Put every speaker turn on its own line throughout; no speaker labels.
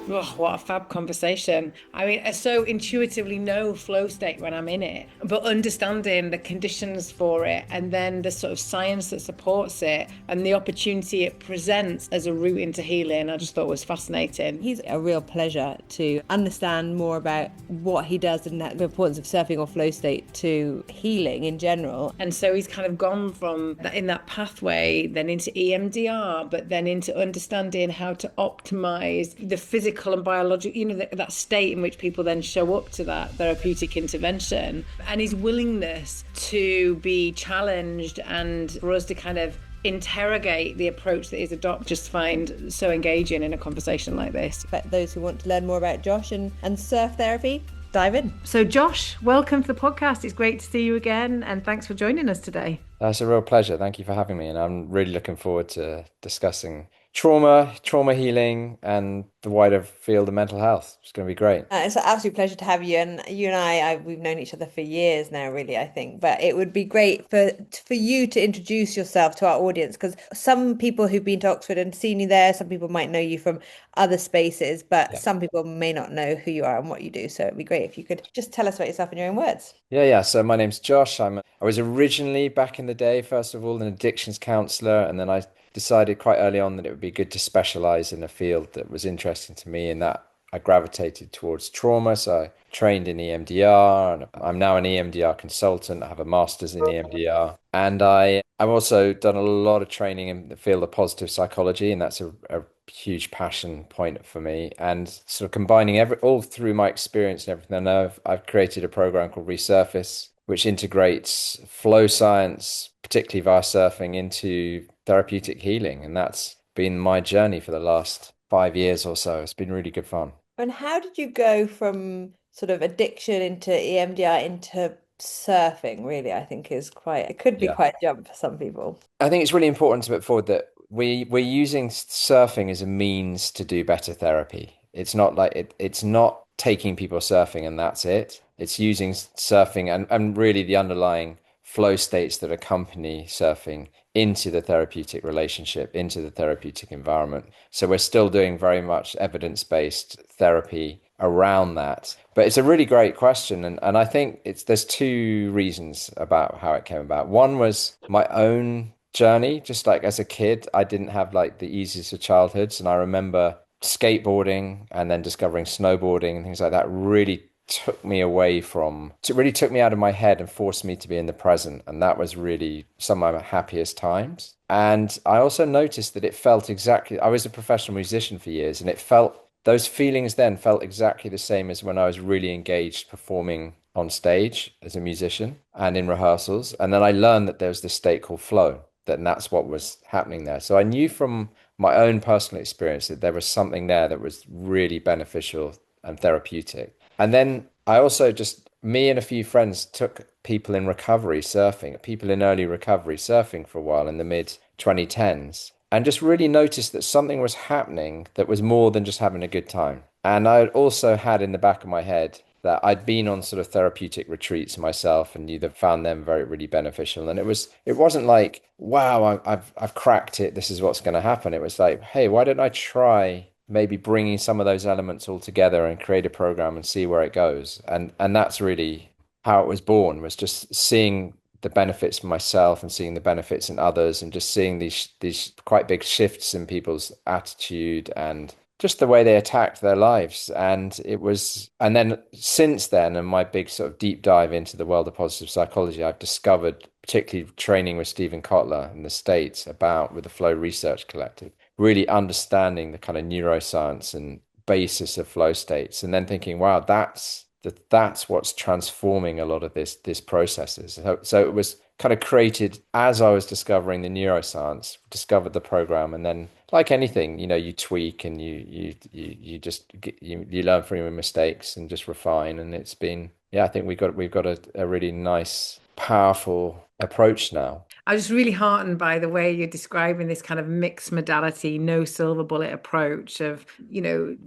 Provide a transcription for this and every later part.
Oh, what a fab conversation. I mean, I so intuitively know flow state when I'm in it, but understanding the conditions for it and then the sort of science that supports it and the opportunity it presents as a route into healing, I just thought was fascinating.
He's a real pleasure to understand more about what he does and the importance of surfing or flow state to healing in general.
And so he's kind of gone from that in that pathway, then into EMDR, but then into understanding how to optimize the physical and biological, that state in which people then show up to that therapeutic intervention. And his willingness to be challenged and for us to kind of interrogate the approach that he's adopted, just find so engaging in a conversation like this.
But those who want to learn more about Josh and surf therapy, dive in.
So Josh, welcome to the podcast. It's great to see you again and thanks for joining us today.
That's a real pleasure. Thank you for having me. And I'm really looking forward to discussing trauma healing, and the wider field of mental health. It's going to be great.
It's an absolute pleasure to have you. And you and we've known each other for years now, really, I think. But it would be great for you to introduce yourself to our audience, because some people who've been to Oxford and seen you there, some people might know you from other spaces, but some people may not know who you are and what you do. So it'd be great if you could just tell us about yourself in your own words.
Yeah. So my name's Josh. I was originally, back in the day, first of all, an addictions counselor, and then I decided quite early on that it would be good to specialize in a field that was interesting to me, and that I gravitated towards trauma. So I trained in EMDR, and I'm now an EMDR consultant. I have a master's in EMDR, and I've also done a lot of training in the field of positive psychology, and that's a huge passion point for me. And sort of combining all through my experience and everything I know, I've created a program called Resurface, which integrates flow science, particularly via surfing, into therapeutic healing. And that's been my journey for the last 5 years or so. It's been really good fun.
And how did you go from sort of addiction into EMDR into surfing, really? I think it could be
Yeah.
quite a jump for some people.
I think it's really important to put forward that we're using surfing as a means to do better therapy. It's not like it's not taking people surfing and that's it. It's using surfing and really the underlying flow states that accompany surfing into the therapeutic relationship, into the therapeutic environment. So we're still doing very much evidence-based therapy around that. But it's a really great question. And I think there's two reasons about how it came about. One was my own journey. Just like as a kid, I didn't have like the easiest of childhoods. And I remember skateboarding and then discovering snowboarding and things like that really took me away from, it really took me out of my head and forced me to be in the present. And that was really some of my happiest times. And I also noticed that it felt exactly, I was a professional musician for years, and those feelings then felt exactly the same as when I was really engaged performing on stage as a musician and in rehearsals. And then I learned that there was this state called flow, and that's what was happening there. So I knew from my own personal experience that there was something there that was really beneficial and therapeutic. And then I also me and a few friends took people in recovery surfing, people in early recovery surfing for a while in the mid 2010s, and just really noticed that something was happening that was more than just having a good time. And I also had in the back of my head that I'd been on sort of therapeutic retreats myself and either found them really beneficial. And it wasn't like, wow, I've cracked it, this is what's going to happen. It was like, hey, why don't I try maybe bringing some of those elements all together and create a program and see where it goes. And that's really how it was born, was just seeing the benefits for myself and seeing the benefits in others, and just seeing these quite big shifts in people's attitude and just the way they attacked their lives. And then since then, and my big sort of deep dive into the world of positive psychology, I've discovered, particularly training with Stephen Kotler in the States with the Flow Research Collective, really understanding the kind of neuroscience and basis of flow states, and then thinking, wow, that's what's transforming a lot of these processes. So it was kind of created as I was discovering the neuroscience, discovered the program, and then like anything, you tweak and you learn from your mistakes and just refine. And it's been, I think we've got a really nice, powerful approach now.
I was really heartened by the way you're describing this kind of mixed modality, no silver bullet approach of,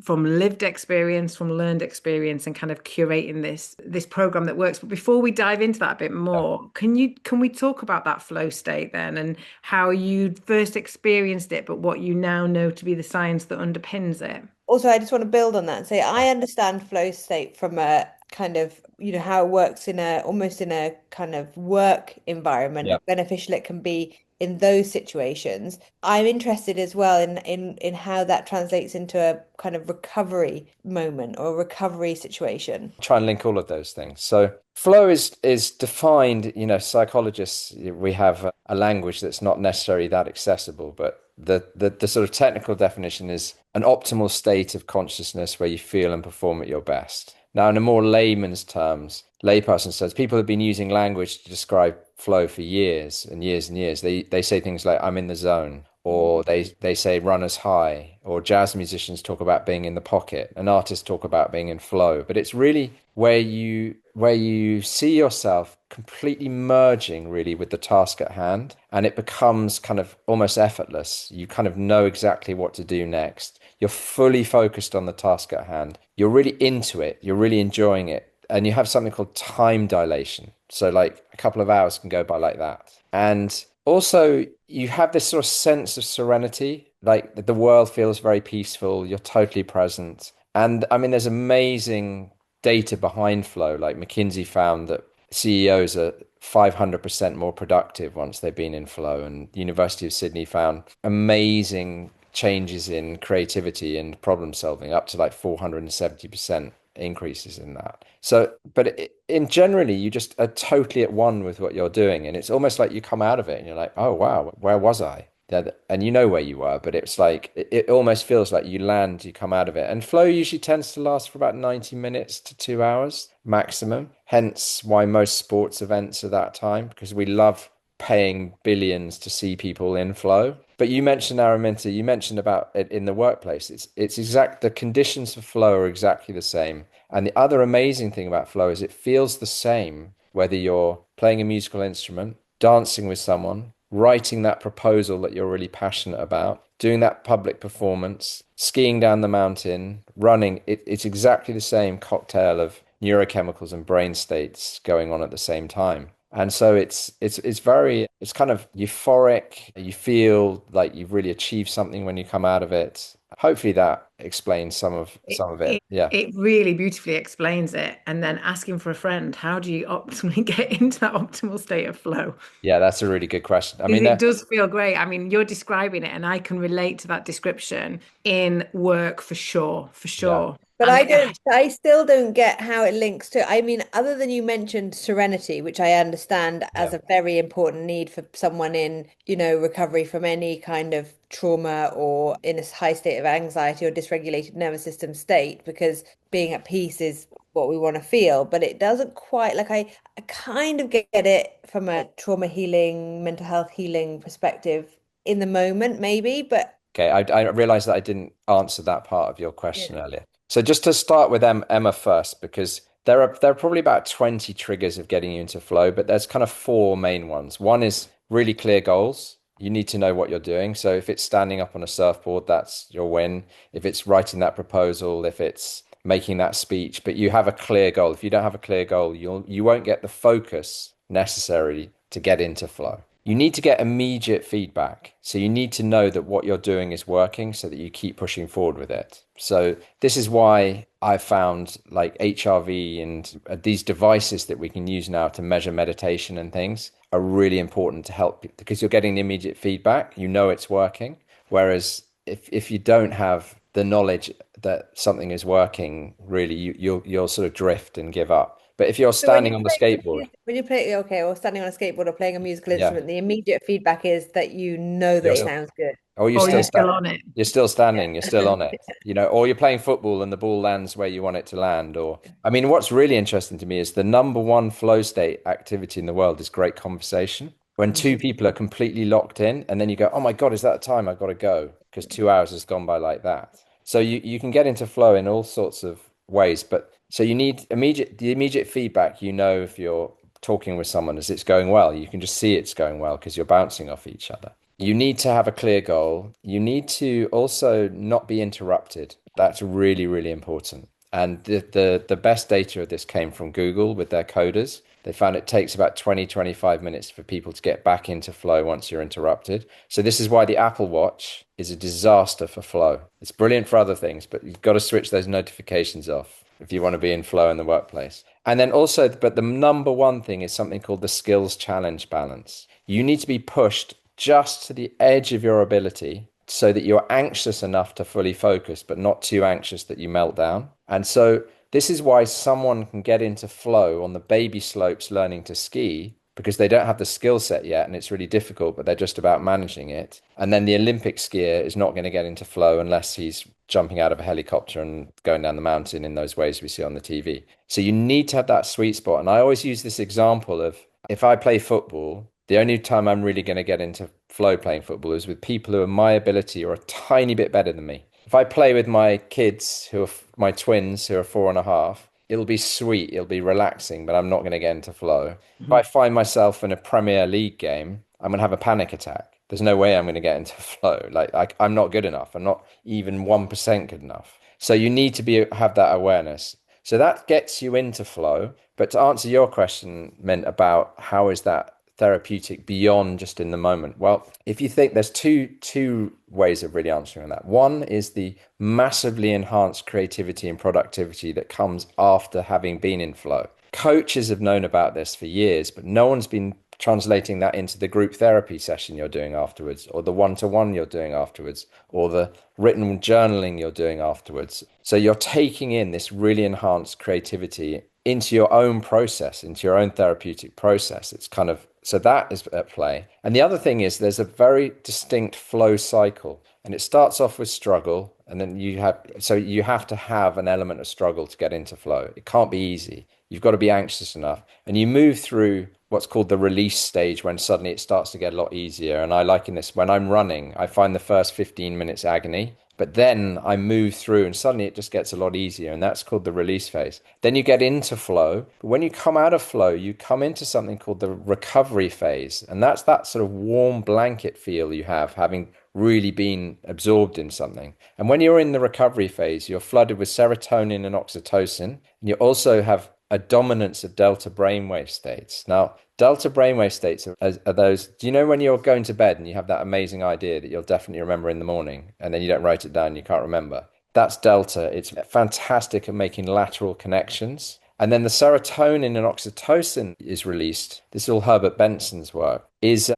from lived experience, from learned experience, and kind of curating this program that works. But before we dive into that a bit more, can we talk about that flow state then, and how you first experienced it, but what you now know to be the science that underpins it?
also, I just want to build on that and say I understand flow state from a kind of, how it works in a almost in a kind of work environment,
Yeah.
and beneficial it can be in those situations. I'm interested as well in how that translates into a kind of recovery moment or recovery situation.
Try and link all of those things. So flow is defined, psychologists, we have a language that's not necessarily that accessible, but the sort of technical definition is an optimal state of consciousness where you feel and perform at your best. Now, in a more layman's terms, layperson says people have been using language to describe flow for years and years and years. They say things like I'm in the zone, or they say runner's high, or jazz musicians talk about being in the pocket, and artists talk about being in flow. But it's really where you see yourself completely merging really with the task at hand, and it becomes kind of almost effortless. You kind of know exactly what to do next. You're fully focused on the task at hand. You're really into it. You're really enjoying it. And you have something called time dilation. So like a couple of hours can go by like that. And also you have this sort of sense of serenity, like the world feels very peaceful. You're totally present. And I mean, there's amazing data behind flow. Like McKinsey found that CEOs are 500% more productive once they've been in flow. And University of Sydney found amazing changes in creativity and problem solving, up to like 470% increases in that. So, but in generally, you just are totally at one with what you're doing. And it's almost like you come out of it and you're like, oh, wow, where was I? And you know where you were, but it's like, it almost feels like you land, you come out of it. And flow usually tends to last for about 90 minutes to 2 hours maximum. Hence why most sports events are that time, because we love paying billions to see people in flow. But you mentioned Araminta, you mentioned about it in the workplace. It's exact, the conditions for flow are exactly the same. And the other amazing thing about flow is it feels the same whether you're playing a musical instrument, dancing with someone, writing that proposal that you're really passionate about, doing that public performance, skiing down the mountain, running. It's exactly the same cocktail of neurochemicals and brain states going on at the same time. And so it's kind of euphoric. You feel like you've really achieved something when you come out of it. Hopefully that explains some of it.
It,
Yeah.
it really beautifully explains it. And then asking for a friend, how do you optimally get into that optimal state of flow?
Yeah, that's a really good question. I
Because
mean,
it does feel great. I mean, you're describing it, and I can relate to that description in work for sure, for
yeah,
sure.
But
And
I still don't get how it links to, I mean, other than you mentioned serenity, which I understand as
yeah,
a very important need for someone in, recovery from any kind of trauma or in a high state of anxiety or dysregulated nervous system state, because being at peace is what we want to feel. But it doesn't quite, like, I kind of get it from a trauma healing, mental health healing perspective in the moment, maybe, but
okay. I realized that I didn't answer that part of your question
yeah.
earlier. So just to start with Emma first, because there are probably about 20 triggers of getting you into flow, but there's kind of four main ones. One is really clear goals. You need to know what you're doing. So if it's standing up on a surfboard, that's your win. If it's writing that proposal, if it's making that speech, but you have a clear goal. If you don't have a clear goal, you won't get the focus necessary to get into flow. You need to get immediate feedback. So you need to know that what you're doing is working so that you keep pushing forward with it. So this is why I found like HRV and these devices that we can use now to measure meditation and things are really important to help, because you're getting the immediate feedback. You know it's working. Whereas if you don't have the knowledge that something is working, really, you'll sort of drift and give up. But if you're
So when you
standing on the
play,
skateboard,
okay, or standing on a skateboard or playing a musical
yeah,
instrument, the immediate feedback is that you know that
you're
it
still,
sounds good.
or you're
or
still
you're
sta
still on it.
you're still
Yeah.
standing, you're still on it, or you're playing football and the ball lands where you want it to land. Or, I mean, what's really interesting to me is the number one flow state activity in the world is great conversation. When two people are completely locked in, and then you go, oh my God, is that the time? I've got to go because 2 hours has gone by like that. So you can get into flow in all sorts of ways, but so you need the immediate feedback. If you're talking with someone as it's going well, you can just see it's going well because you're bouncing off each other. You need to have a clear goal. You need to also not be interrupted. That's really, really important. And the best data of this came from Google with their coders. They found it takes about 20-25 minutes for people to get back into flow once you're interrupted. So this is why the Apple Watch is a disaster for flow. It's brilliant for other things, but you've got to switch those notifications off if you want to be in flow in the workplace. And then also, but the number one thing is something called the skills challenge balance. You need to be pushed just to the edge of your ability so that you're anxious enough to fully focus, but not too anxious that you melt down. And so this is why someone can get into flow on the baby slopes learning to ski because they don't have the skill set yet and it's really difficult, but they're just about managing it. And then the Olympic skier is not going to get into flow unless he's jumping out of a helicopter and going down the mountain in those ways we see on the TV. So you need to have that sweet spot. And I always use this example of if I play football, the only time I'm really going to get into flow playing football is with people who are my ability or a tiny bit better than me. If I play with my kids who are my twins who are 4.5, it'll be sweet, it'll be relaxing, but I'm not going to get into flow. If I find myself in a Premier League game, I'm going to have a panic attack. There's no way I'm going to get into flow. I'm not good enough. I'm not even 1% good enough. So you need to have that awareness. So that gets you into flow. But to answer your question, Mint, about how is that therapeutic beyond just in the moment? Well, if you think there's two ways of really answering that. One is the massively enhanced creativity and productivity that comes after having been in flow. Coaches have known about this for years, but no one's been translating that into the group therapy session you're doing afterwards, or the one-to-one you're doing afterwards, or the written journaling you're doing afterwards. So you're taking in this really enhanced creativity into your own process, into your own therapeutic process. It's kind of, so that is at play. And the other thing is there's a very distinct flow cycle, and it starts off with struggle, and then you have to have an element of struggle to get into flow. It can't be easy. You've got to be anxious enough, and you move through what's called the release stage when suddenly it starts to get a lot easier. And I liken this, when I'm running, I find the first 15 minutes agony, but then I move through and suddenly it just gets a lot easier. And that's called the release phase. Then you get into flow. But when you come out of flow, you come into something called the recovery phase. And that's that sort of warm blanket feel you have, having really been absorbed in something. And when you're in the recovery phase, you're flooded with serotonin and oxytocin. And you also have a dominance of delta brainwave states. Now, delta brainwave states are those, do you know when you're going to bed and you have that amazing idea that you'll definitely remember in the morning, and then you don't write it down, you can't remember? That's delta. It's fantastic at making lateral connections. And then the serotonin and oxytocin is released. This is all Herbert Benson's work.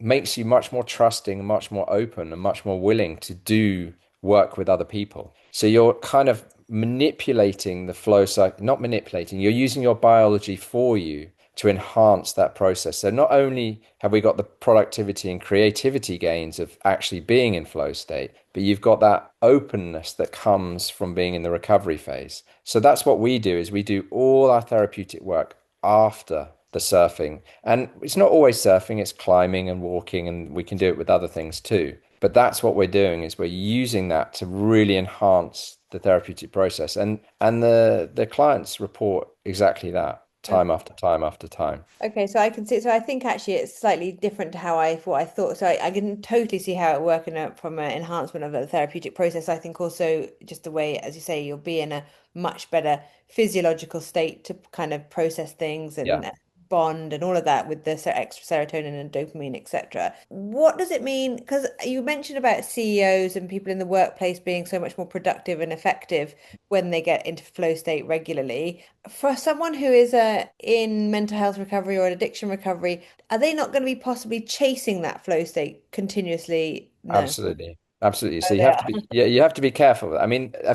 Makes you much more trusting, much more open, and much more willing to do work with other people. So you're kind of manipulating the flow cycle, not manipulating, you're using your biology for you to enhance that process. So not only have we got the productivity and creativity gains of actually being in flow state, but you've got that openness that comes from being in the recovery phase. So that's what we do, is we do all our therapeutic work after the surfing. And it's not always surfing, it's climbing and walking, and we can do it with other things too. But that's what we're doing, is we're using that to really enhance the therapeutic process. And the clients report exactly that time after time after time.
Okay, so I can see. So I think actually it's slightly different to how I thought. So I can totally see how it works from an enhancement of the therapeutic process. I think also just the way, as you say, you'll be in a much better physiological state to kind of process things and
Yeah.
bond and all of that with the extra serotonin and dopamine, etc. What does it mean? Because you mentioned about CEOs and people in the workplace being so much more productive and effective when they get into flow state regularly. For someone who is in mental health recovery or addiction recovery, are they not going to be possibly chasing that flow state continuously? No.
Absolutely. Absolutely.
Oh,
So
they are.
you have to be careful. I mean, a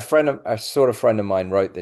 sort of friend of mine wrote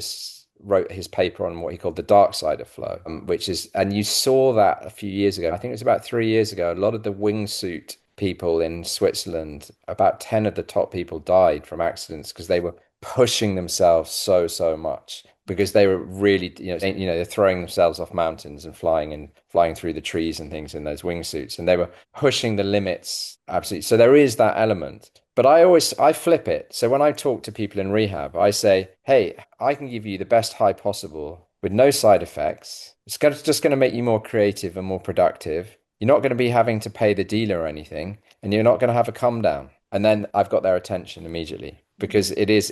his paper on what he called the dark side of flow, and you saw that a few years ago. I think it was about 3 years ago. A lot of the wingsuit people in Switzerland, about 10 of the top people died from accidents because they were pushing themselves so much, because they were really, they're throwing themselves off mountains and flying through the trees and things in those wingsuits, and they were pushing the limits. Absolutely. So there is that element. But I flip it. So when I talk to people in rehab, I say, hey, I can give you the best high possible with no side effects. Just going to make you more creative and more productive. You're not going to be having to pay the dealer or anything, and you're not going to have a come down. And then I've got their attention immediately, because it is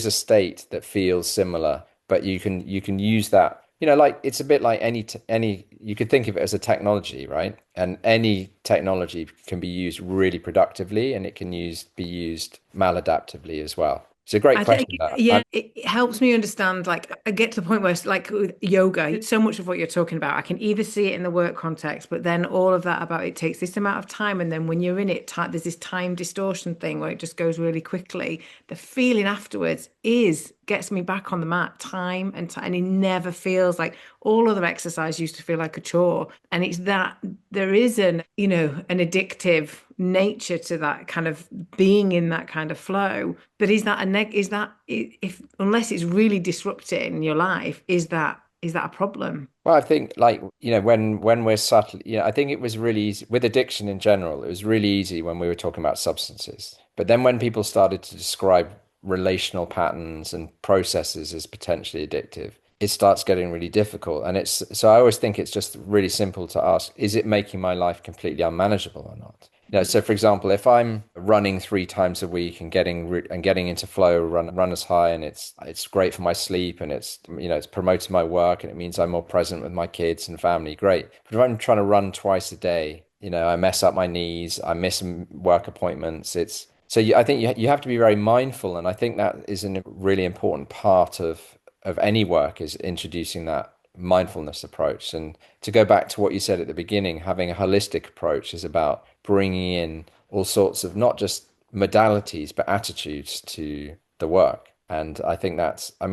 a state that feels similar, but you can use that, like it's a bit like any, you could think of it as a technology, right? And any technology can be used really productively, and it can be used maladaptively as well. It's a great
I think,
question, that.
yeah, it helps me understand. Like, I get to the point where it's like with yoga, so much of what you're talking about, I can either see it in the work context, but then all of that about it takes this amount of time. And then when you're in it, there's this time distortion thing where it just goes really quickly. The feeling afterwards gets me back on the mat time and time. And it never feels like all other exercise used to feel like a chore. And it's that there is an addictive nature to that kind of being in that kind of flow. But is that if unless it's really disrupting your life, is that a problem?
Well, I think, like, when we're subtle, I think it was really easy with addiction in general. It was really easy when we were talking about substances. But then when people started to describe relational patterns and processes as potentially addictive, it starts getting really difficult. And so I always think it's just really simple to ask, is it making my life completely unmanageable or not? So for example, if I'm running 3 times a week and getting into flow, runners high, and it's great for my sleep, and it's promoting my work, and it means I'm more present with my kids and family, great. But if I'm trying to run twice a day, I mess up my knees, I miss work appointments. I think you have to be very mindful, and I think that is a really important part of any work, is introducing that mindfulness approach. And to go back to what you said at the beginning, having a holistic approach is about bringing in all sorts of not just modalities but attitudes to the work. And I think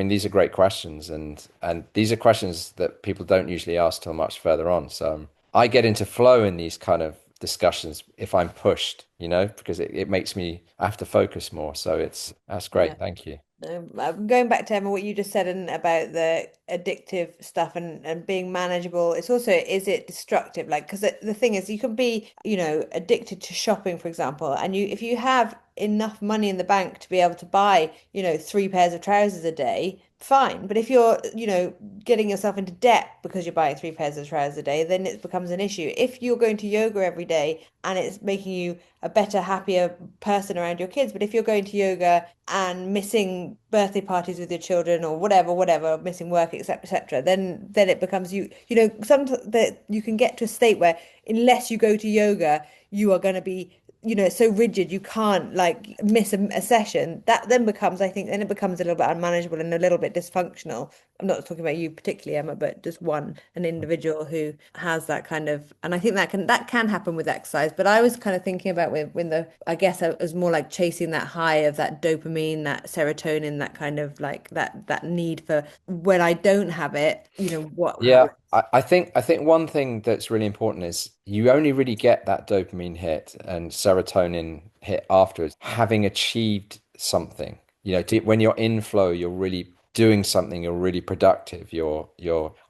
these are great questions, and these are questions that people don't usually ask till much further on. So I get into flow in these kind of discussions if I'm pushed, because it makes me have to focus more. So that's great.
Yeah.
Thank you.
Going back to Emma, what you just said and about the addictive stuff and being manageable, it's also, is it destructive? Like, because the thing is, you can be, addicted to shopping, for example, and if you have enough money in the bank to be able to buy, 3 pairs of trousers a day, fine. But if you're, getting yourself into debt because you're buying 3 pairs of trousers a day, then it becomes an issue. If you're going to yoga every day and it's making you a better, happier person around your kids, but if you're going to yoga and missing birthday parties with your children or whatever, missing work, etc., then it becomes sometimes that you can get to a state where unless you go to yoga, you are going to be so rigid you can't like miss a session. That then becomes, I think, then it becomes a little bit unmanageable and a little bit dysfunctional. I'm not talking about you particularly, Emma, but just an individual who has that kind of, and I think that can happen with exercise. But I was kind of thinking about I guess I was more like chasing that high of that dopamine, that serotonin, that kind of like that need for when I don't have it,
Yeah, I think one thing that's really important is you only really get that dopamine hit and serotonin hit afterwards, having achieved something. When you're in flow, you're really doing something, you're really productive, you're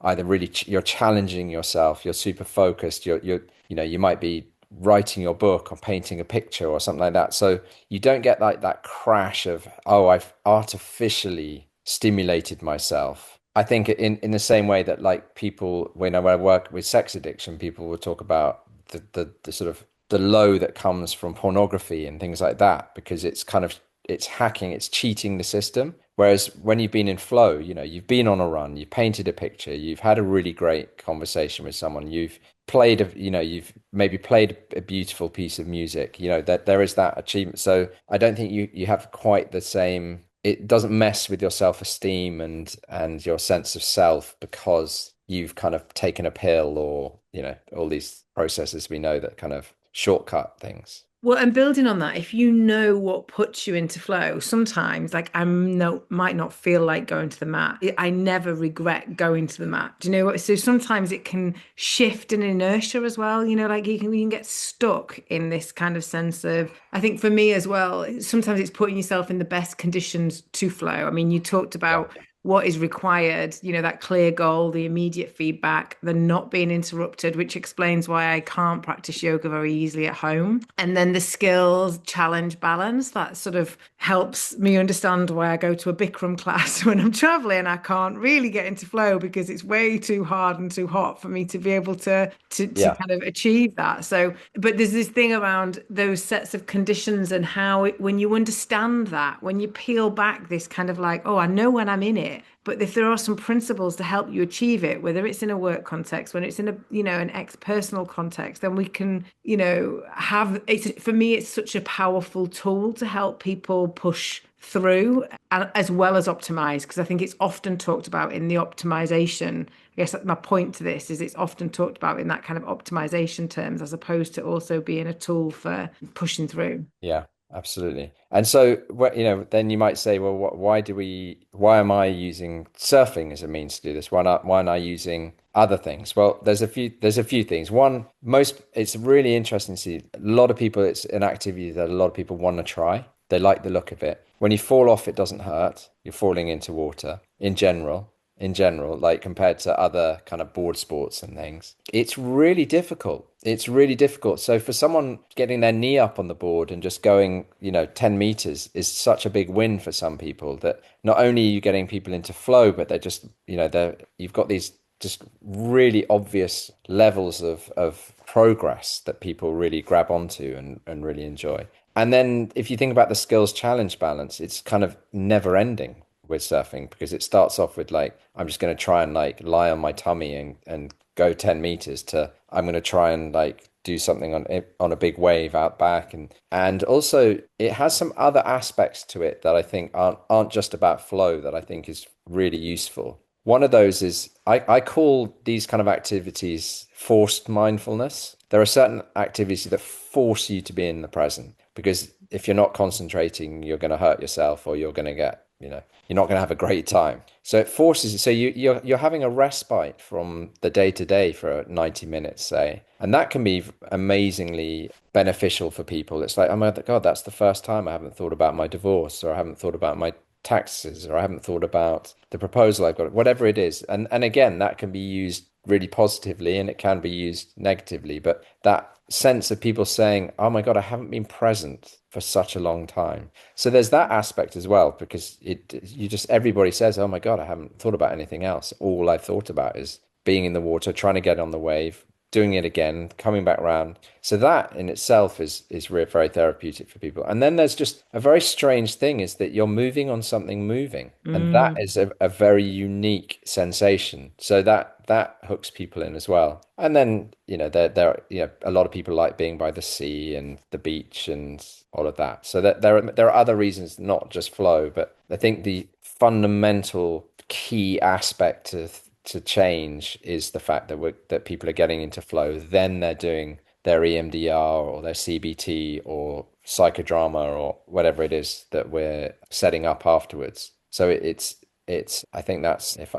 either you're challenging yourself, you're super focused, you might be writing your book or painting a picture or something like that. So you don't get like that crash of, oh, I've artificially stimulated myself. I think in the same way that, like, people, when I work with sex addiction, people will talk about the sort of the low that comes from pornography and things like that, because it's hacking, it's cheating the system. Whereas when you've been in flow, you've been on a run, you've painted a picture, you've had a really great conversation with someone, you've you've maybe played a beautiful piece of music, that there is that achievement. So I don't think you have quite the same, it doesn't mess with your self-esteem and your sense of self because you've kind of taken a pill or, all these processes we know that kind of shortcut things.
Well, and building on that, if you know what puts you into flow, sometimes like might not feel like going to the mat. I never regret going to the mat. Do you know what? So sometimes it can shift an inertia as well. Like you can get stuck in this kind of sense of, I think for me as well, sometimes it's putting yourself in the best conditions to flow. I mean, you talked about what is required, that clear goal, the immediate feedback, the not being interrupted, which explains why I can't practice yoga very easily at home. And then the skills, challenge, balance, that sort of helps me understand why I go to a Bikram class when I'm traveling. I can't really get into flow because it's way too hard and too hot for me to be able to kind of achieve that. So, but there's this thing around those sets of conditions and how when you understand that, when you peel back this kind of like, oh, I know when I'm in it, it. But if there are some principles to help you achieve it, whether it's in a work context, when it's in a, an ex-personal context, then we can, have it's, for me, it's such a powerful tool to help people push through as well as optimize, because I think it's often talked about in the optimization. I guess my point to this is it's often talked about in that kind of optimization terms, as opposed to also being a tool for pushing through.
Yeah, absolutely. And so, then you might say, well, why am I using surfing as a means to do this? Why am I using other things? Well, there's a few things. One, it's really interesting to see a lot of people, it's an activity that a lot of people want to try. They like the look of it. When you fall off, it doesn't hurt. You're falling into water in general, like compared to other kind of board sports and things. It's really difficult. It's really difficult. So for someone getting their knee up on the board and just going, 10 meters is such a big win for some people, that not only are you getting people into flow, but they're just, you've got these just really obvious levels of progress that people really grab onto and really enjoy. And then if you think about the skills challenge balance, it's kind of never ending with surfing, because it starts off with like, I'm just going to try and like lie on my tummy and go 10 meters, to I'm going to try and like do something on a big wave out back. And also it has some other aspects to it that I think aren't just about flow, that I think is really useful. One of those is I call these kind of activities forced mindfulness. There are certain activities that force you to be in the present, because if you're not concentrating, you're going to hurt yourself, or you're going to get, you're not going to have a great time. So it forces you. So you're having a respite from the day to day for 90 minutes, say, and that can be amazingly beneficial for people. It's like, oh my God, that's the first time I haven't thought about my divorce, or I haven't thought about my taxes, or I haven't thought about the proposal I've got, whatever it is. And again, that can be used really positively, and it can be used negatively. But that sense of people saying, oh my God, I haven't been present for such a long time. So there's that aspect as well, because everybody says, oh my God, I haven't thought about anything else. All I've thought about is being in the water, trying to get on the wave, doing it again, coming back around. So that in itself is very therapeutic for people. And then there's just a very strange thing, is that you're moving on something moving. And that is a very unique sensation. So that hooks people in as well. And then, there a lot of people like being by the sea and the beach and all of that. So that there are other reasons, not just flow, but I think the fundamental key aspect to change is the fact that people are getting into flow, then they're doing their EMDR or their CBT or psychodrama or whatever it is that we're setting up afterwards. So I think that's if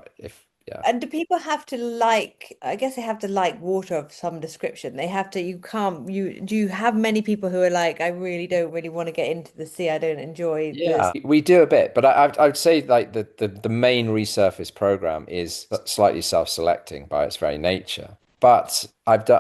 yeah.
And do people have to like, I guess they have to like water of some description. They have to, do you have many people who are like, I really don't really want to get into the sea. I don't enjoy
Yeah,
this.
we do a bit, but I would say like the main Resurface program is slightly self-selecting by its very nature. But I do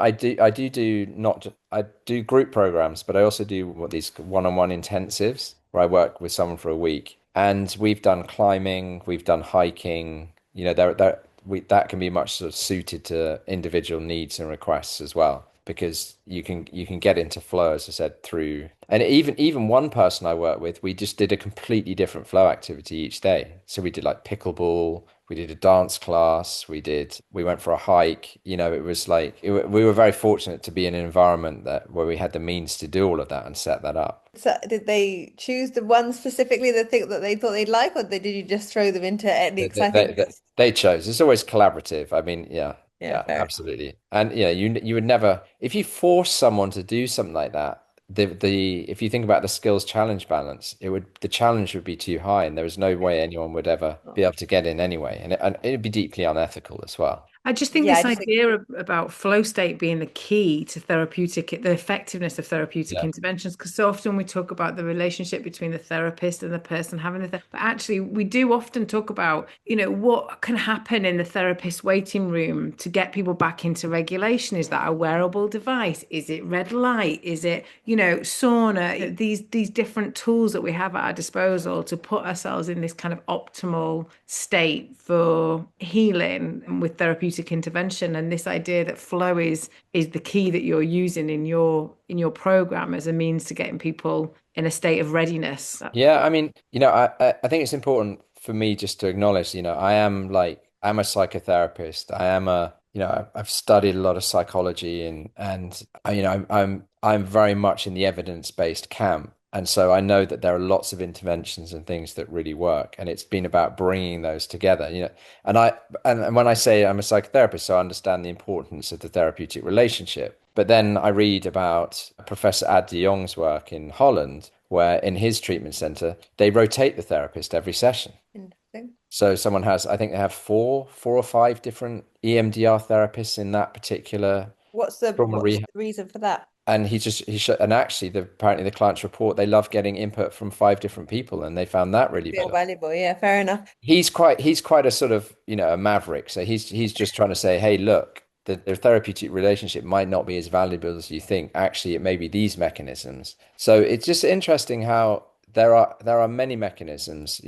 group programs, but I also do these one-on-one intensives where I work with someone for a week. And we've done climbing, we've done hiking. That can be much sort of suited to individual needs and requests as well, because you can get into flow, as I said, through. And even one person I work with, we just did a completely different flow activity each day. So we did like pickleball, we did a dance class, we went for a hike. It was like we were very fortunate to be in an environment where we had the means to do all of that and set that up.
So did they choose the one specifically that they thought they'd like, or did you just throw them into any
They,
exciting?
they chose. It's always collaborative. I mean, yeah,
Yeah, fair.
absolutely. And you would never, if you force someone to do something like that, if you think about the skills challenge balance, the challenge would be too high, and there was no way anyone would ever be able to get in anyway, and it'd be deeply unethical as well.
I just think
Yeah, I
this
just think,
idea about flow state being the key to the effectiveness of therapeutic
Yeah.
interventions, because so often we talk about the relationship between the therapist and the person having but actually we do often talk about, what can happen in the therapist waiting room to get people back into regulation. Is that a wearable device? Is it red light? Is it, sauna? These different tools that we have at our disposal to put ourselves in this kind of optimal state for healing with therapeutic intervention. And this idea that flow is the key that you're using in your program as a means to getting people in a state of readiness.
Yeah, I mean, I think it's important for me just to acknowledge, I'm a psychotherapist. I am a, I've studied a lot of psychology and I'm very much in the evidence-based camp. And so I know that there are lots of interventions and things that really work. And it's been about bringing those together, and and when I say I'm a psychotherapist, so I understand the importance of the therapeutic relationship. But then I read about Professor Ad de Jong's work in Holland, where in his treatment center, they rotate the therapist every session.
Interesting.
So someone has, I think they have four or five different EMDR therapists in that particular
What's the
trauma
what's
rehab.
the reason for that?
And and actually, apparently the clients report they love getting input from five different people, and they found that really
Feel
valuable.
valuable. Yeah, fair enough.
He's quite a sort of, a maverick. So he's just trying to say, hey, look, the therapeutic relationship might not be as valuable as you think. Actually, it may be these mechanisms. So it's just interesting how there are many mechanisms,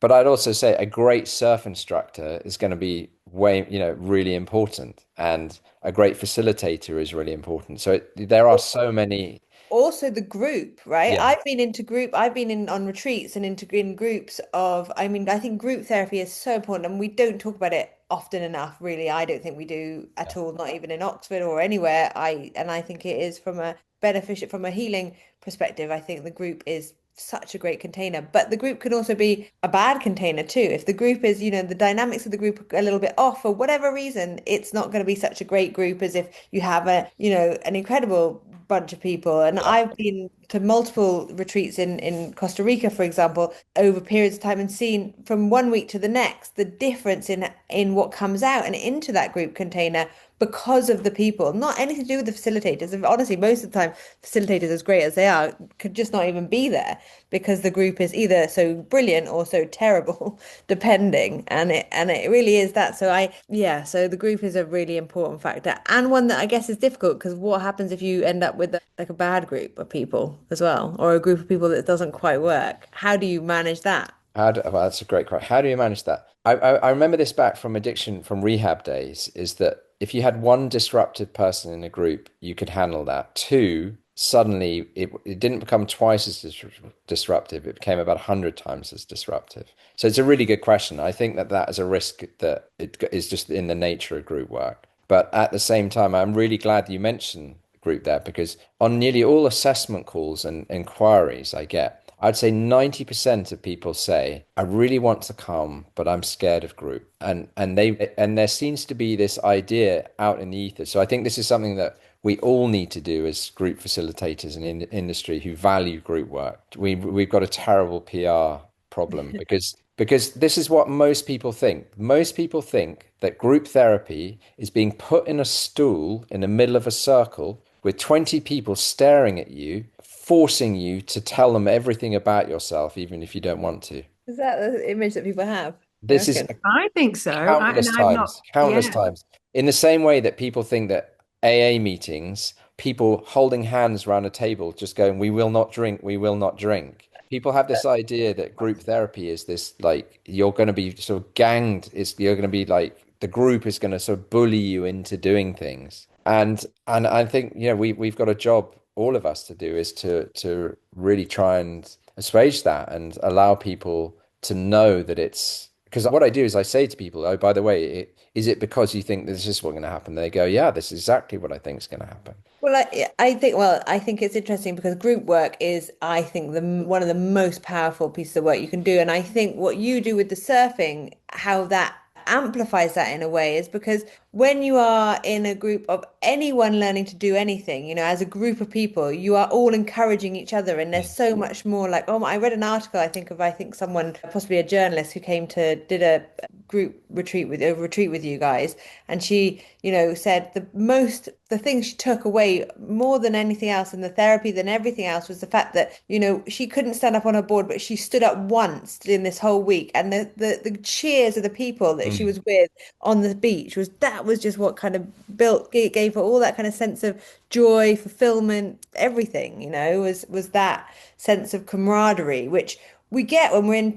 but I'd also say a great surf instructor is going to be really important, and a great facilitator is really important. So there are so many.
Also the group, right?
Yeah.
I've been in on retreats and in groups of, I mean, I think group therapy is so important and we don't talk about it often enough, really. I don't think we do at all, not even in Oxford or anywhere. I think it is from a beneficial, from a healing perspective. I think the group is such a great container, but the group can also be a bad container too. If the group is, the dynamics of the group are a little bit off for whatever reason, it's not going to be such a great group as if you have an incredible bunch of people. And I've been to multiple retreats in Costa Rica, for example, over periods of time and seen from one week to the next the difference in what comes out and into that group container because of the people, not anything to do with the facilitators. And honestly, most of the time, facilitators, as great as they are, could just not even be there because the group is either so brilliant or so terrible, depending. And it really is that. So the group is a really important factor and one that I guess is difficult because what happens if you end up with like a bad group of people as well, or a group of people that doesn't quite work? How do you manage that?
Well, that's a great question. How do you manage that? I remember this back from addiction, from rehab days, is that if you had one disruptive person in a group, you could handle that. Two, suddenly it didn't become twice as disruptive. It became about 100 times as disruptive. So it's a really good question. I think that is a risk that it is just in the nature of group work. But at the same time, I'm really glad you mentioned group there, because on nearly all assessment calls and inquiries I get, I'd say 90% of people say, I really want to come, but I'm scared of group. And there seems to be this idea out in the ether. So I think this is something that we all need to do as group facilitators in industry who value group work. We've got a terrible PR problem because this is what most people think. Most people think that group therapy is being put in a stool in the middle of a circle with 20 people staring at you, forcing you to tell them everything about yourself, even if you don't want to.
Is that the image that people have? You
This is
reckon?
I think so. And
countless
I'm not,
times, countless
yeah.
times. In the same way that people think that AA meetings, people holding hands around a table, just going, we will not drink, we will not drink. People have this idea that group therapy is this, like, you're going to be sort of ganged. You're going to be like, the group is going to sort of bully you into doing things. And I think, we've got a job, all of us, to do, is to really try and assuage that and allow people to know that it's, because what I do is I say to people, oh, by the way, is it because you think this is what's going to happen? They go, yeah, this is exactly what I think is going to happen.
I think it's interesting because group work is, I think, the one of the most powerful pieces of work you can do. And I think what you do with the surfing, how that amplifies that in a way, is because when you are in a group of anyone learning to do anything, as a group of people, you are all encouraging each other. And there's so much more like, oh, I read an article, I think someone, possibly a journalist, who did a group retreat with you guys. And she, said the thing she took away more than anything else in the therapy than everything else was the fact that, she couldn't stand up on her board, but she stood up once in this whole week. And the cheers of the people that she
Mm.
was with on the beach was just what kind of gave her all that kind of sense of joy, fulfillment, everything, was that sense of camaraderie, which we get when we're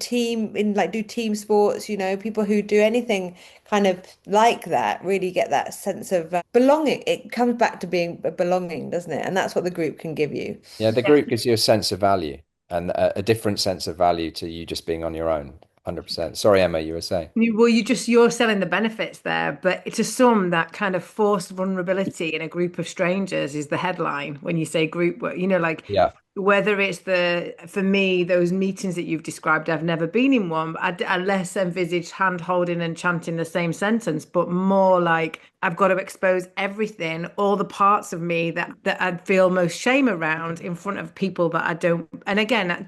do team sports, people who do anything kind of like that really get that sense of belonging. It comes back to being belonging, doesn't it? And that's what the group can give you.
Yeah, the group gives you a sense of value, and a different sense of value to you just being on your own. 100%. Sorry, Emma, you were saying.
You're selling the benefits there, but to some, that kind of forced vulnerability in a group of strangers is the headline when you say group work. Like
Yeah.
whether it's for me, those meetings that you've described, I've never been in one, but I less envisage hand holding and chanting the same sentence, but more like I've got to expose everything, all the parts of me that I'd feel most shame around in front of people that I don't. And again,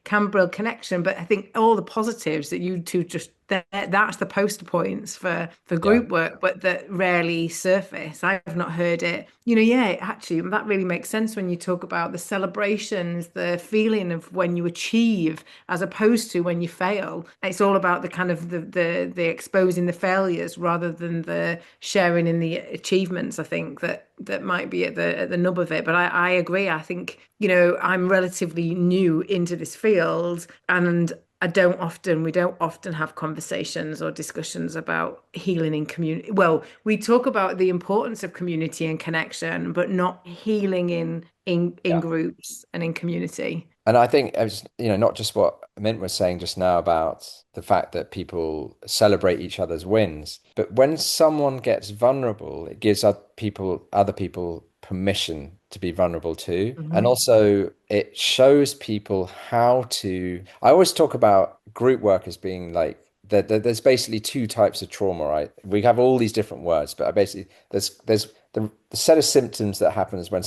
can build connection, but I think all the positives that you two just that's the poster points for
Yeah.
group work, but that rarely surface. I've not heard it. Yeah, actually, that really makes sense when you talk about the celebrations, the feeling of when you achieve as opposed to when you fail. It's all about the kind of the exposing the failures rather than the sharing in the achievements. I think that might be at the nub of it. But I agree. I think, I'm relatively new into this field, and we don't often have conversations or discussions about healing in community. Well, we talk about the importance of community and connection, but not healing in
Yeah.
groups and in community.
And I think, not just what Mint was saying just now about the fact that people celebrate each other's wins, but when someone gets vulnerable, it gives other people permission to be vulnerable too. And
Mhm.
also it shows people how to, I always talk about group work as being like, there's basically two types of trauma, right? We have all these different words, but I basically, there's the set of symptoms that happens when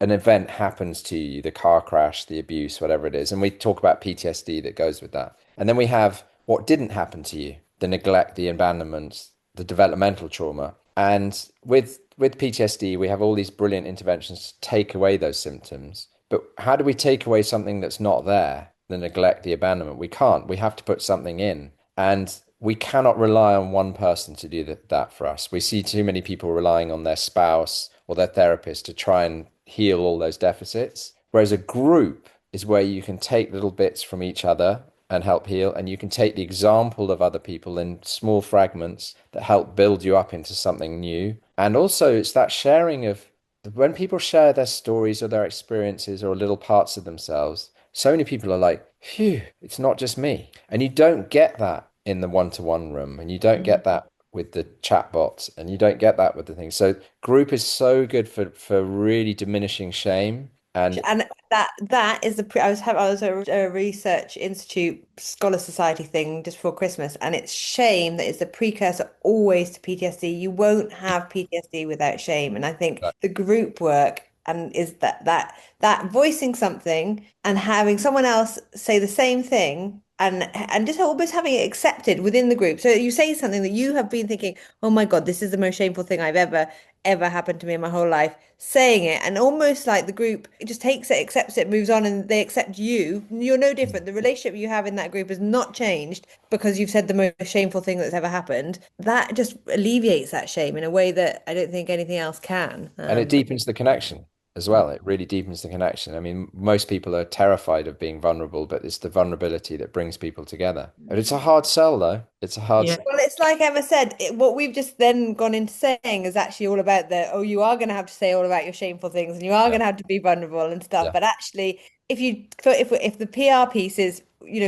an event happens to you, the car crash, the abuse, whatever it is. And we talk about PTSD that goes with that. And then we have what didn't happen to you, the neglect, the abandonment, the developmental trauma. And with PTSD, we have all these brilliant interventions to take away those symptoms. But how do we take away something that's not there? The neglect, the abandonment. We can't. We have to put something in. And we cannot rely on one person to do that for us. We see too many people relying on their spouse or their therapist to try and heal all those deficits. Whereas a group is where you can take little bits from each other and help heal, and you can take the example of other people in small fragments that help build you up into something new. And also, it's that sharing of when people share their stories or their experiences or little parts of themselves, so many people are like, phew, it's not just me. And you don't get that in the one-to-one room, and you don't get that with the chatbots, and you don't get that with the things. So group is so good for really diminishing shame. And
And that is I was at a research institute scholar society thing just before Christmas, and it's shame that is the precursor always to PTSD. You won't have PTSD without shame, and I think the group work and is that voicing something and having someone else say the same thing. And just almost having it accepted within the group. So you say something that you have been thinking, oh my God, this is the most shameful thing I've ever happened to me in my whole life, saying it, and almost like the group just takes it, accepts it, moves on, and they accept you. You're no different. The relationship you have in that group has not changed because you've said the most shameful thing that's ever happened. That just alleviates that shame in a way that I don't think anything else can.
it deepens the connection as well. It really deepens the connection. I mean, most people are terrified of being vulnerable, but it's the vulnerability that brings people together. And it's a hard sell, though. It's a hard
Yeah.
sell.
Well, it's like Emma said, what we've just then gone into saying is actually all about you are going to have to say all about your shameful things and you are
Yeah.
going to have to be vulnerable and stuff.
Yeah.
But actually, if the PR piece is,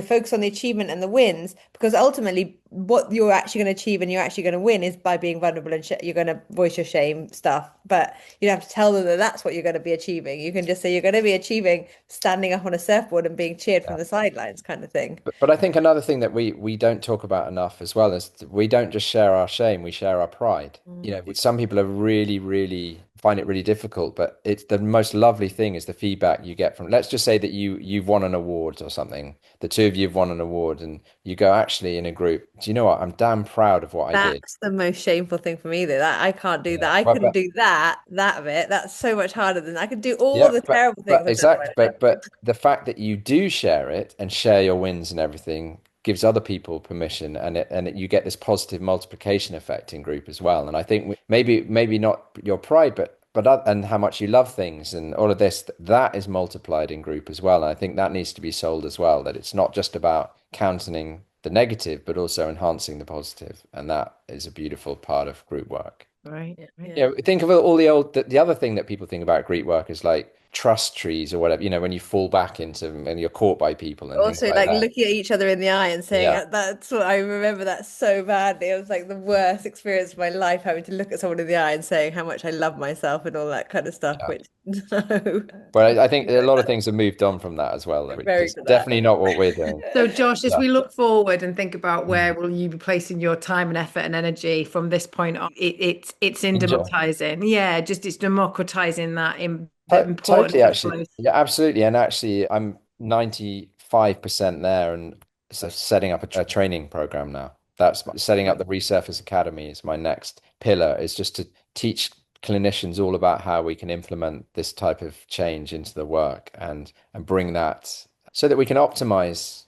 focus on the achievement and the wins, because ultimately what you're actually going to achieve and you're actually going to win is by being vulnerable and you're going to voice your shame stuff. But you don't have to tell them that that's what you're going to be achieving. You can just say you're going to be achieving standing up on a surfboard and being cheered from the sidelines kind of thing.
But I think another thing that we don't talk about enough as well is we don't just share our shame, we share our pride. Some people are really, really find it really difficult, but it's the most lovely thing is the feedback you get from, let's just say that you've won an award or something. The two of you have won an award and you go actually in a group, do you know what? I'm damn proud of what I did.
That's the most shameful thing for me, though. That I can't do
Yeah.
that. I couldn't do that bit. That's so much harder than I could do all
Yeah,
the
but
terrible things
but
I've done in
exactly,
my life.
but the fact that you do share it and share your wins and everything gives other people permission, you get this positive multiplication effect in group as well. And I think maybe not your pride, and how much you love things and all of this that is multiplied in group as well. And I think that needs to be sold as well. That it's not just about counting the negative, but also enhancing the positive, and that is a beautiful part of group work.
Right.
Yeah.
Think of all the other thing that people think about group work is like trust trees or whatever, when you fall back into and you're caught by people and things
Also,
like
like
that.
looking at each other in the eye and saying,
Yeah.
that's what I remember that so badly. It was like the worst experience of my life having to look at someone in the eye and saying how much I love myself and all that kind of stuff,
Yeah.
which no.
But I think a lot of things have moved on from that as well, which
Very
is
good at
definitely not what we're doing.
So, Josh, as
Yeah.
we look forward and think about where
Mm.
will you be placing your time and effort and energy from this point on, it's in
Enjoy.
democratizing. Yeah, just it's democratizing the importance
Totally,
of
actually.
flow.
Yeah, absolutely. And actually, I'm 95% there, and so setting up a training program now. Setting up the Resurface Academy is my next pillar, is just to teach clinicians all about how we can implement this type of change into the work and bring that so that we can optimize,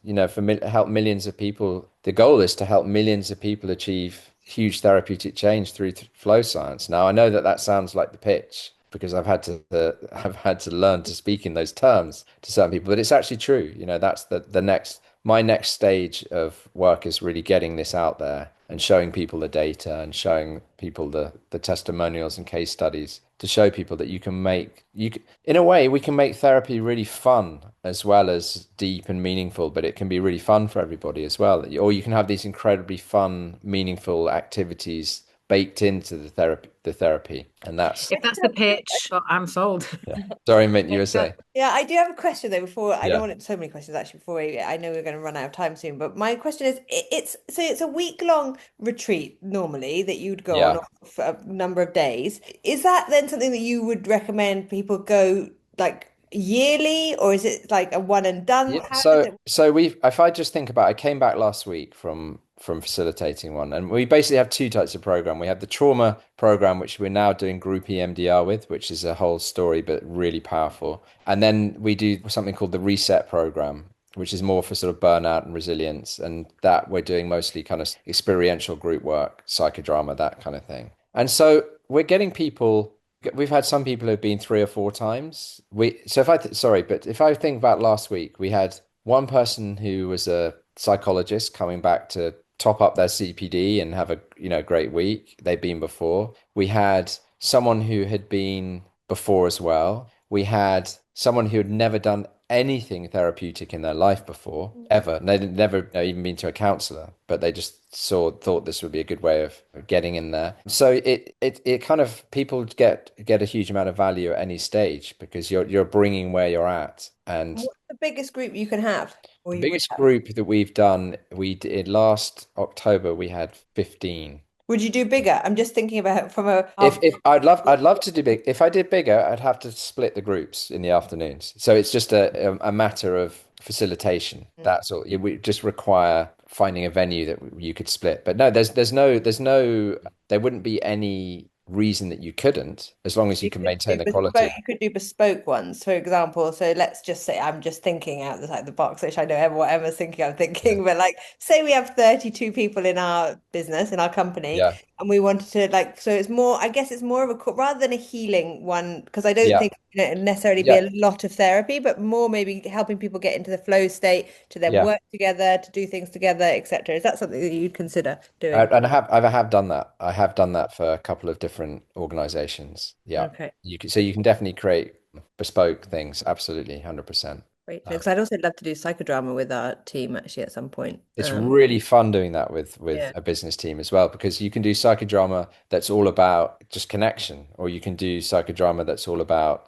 help millions of people. The goal is to help millions of people achieve huge therapeutic change through flow science. Now, I know that that sounds like the pitch because I've had to learn to speak in those terms to certain people, but it's actually true. That's the next my next stage of work is really getting this out there and showing people the data and showing people the testimonials and case studies to show people that in a way we can make therapy really fun as well as deep and meaningful, but it can be really fun for everybody as well. Or you can have these incredibly fun, meaningful activities baked into the therapy. And that's,
If that's the pitch, I'm sold.
yeah. Sorry, Mint, you were
Yeah,
saying.
yeah, I do have a question though before I don't
Yeah.
want so many questions actually before I know we're going to run out of time soon, but my question is it's a week-long retreat normally that you'd go on
Yeah.
for a number of days. Is that then something that you would recommend people go like yearly, or is it like a one and done?
Yeah,
How does
so
it
if I just think about, I came back last week from facilitating one, and we basically have two types of program. We have the trauma program, which we're now doing group EMDR with, which is a whole story but really powerful. And then we do something called the reset program, which is more for sort of burnout and resilience, and that we're doing mostly kind of experiential group work, psychodrama, that kind of thing. And so we're getting people. We've had some people who've been 3 or 4 times. Sorry, but if I think about last week, we had one person who was a psychologist coming back to top up their CPD and have a great week. They've been before. We had someone who had been before as well. We had someone who had never done anything therapeutic in their life before, ever. And they'd never even been to a counselor, but they just thought this would be a good way of getting in there. So it kind of, people get a huge amount of value at any stage because you're bringing where you're at. And
what's the biggest group you can have or
the
you would
biggest
have?
group that we've done, we did last October, we had 15.
Would you do bigger? I'm just thinking about it from a
If I'd love to do big. If I did bigger, I'd have to split the groups in the afternoons. So it's just a matter of facilitation. That's all. We just require finding a venue that you could split. But no, there wouldn't be any reason that you couldn't, as long as you can maintain the quality.
You could do bespoke ones, for example. So let's just say I'm just thinking outside the box, which I know what Emma's thinking, I'm
Yeah.
thinking, but like say we have 32 people in our business, in our company,
Yeah.
and we wanted to like, so it's more, I guess it's more of a rather than a healing one, because I don't
Yeah.
think it necessarily be
Yeah.
a lot of therapy, but more maybe helping people get into the flow state to then
Yeah.
work together, to do things together, etc. Is that something that you'd consider
I,
doing?
and I have done that. I have done that for a couple of different organizations. Yeah.
Okay.
You can definitely create bespoke things. Absolutely. 100%.
Great. Because I'd also love to do psychodrama with our team actually at some point.
It's really fun doing that with
Yeah.
a business team as well, because you can do psychodrama that's all about just connection, or you can do psychodrama that's all about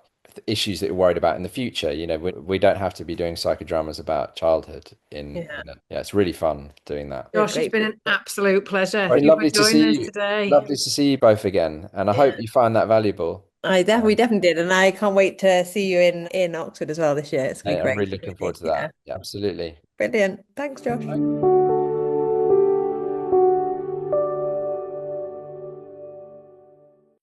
issues that you're worried about in the future. We don't have to be doing psychodramas about childhood
Yeah.
yeah, it's really fun doing that.
Josh, it's
Great.
been an absolute pleasure.
Very
Thank you for
lovely to
joining
see
us
you.
today.
Lovely to see you both again, and I hope
Yeah.
you find that valuable.
We
Um,
definitely did, and I can't wait to see you in Oxford as well this year. It's gonna be
I'm
great.
really looking forward to that.
Yeah.
Yeah, absolutely.
Brilliant. Thanks, Josh.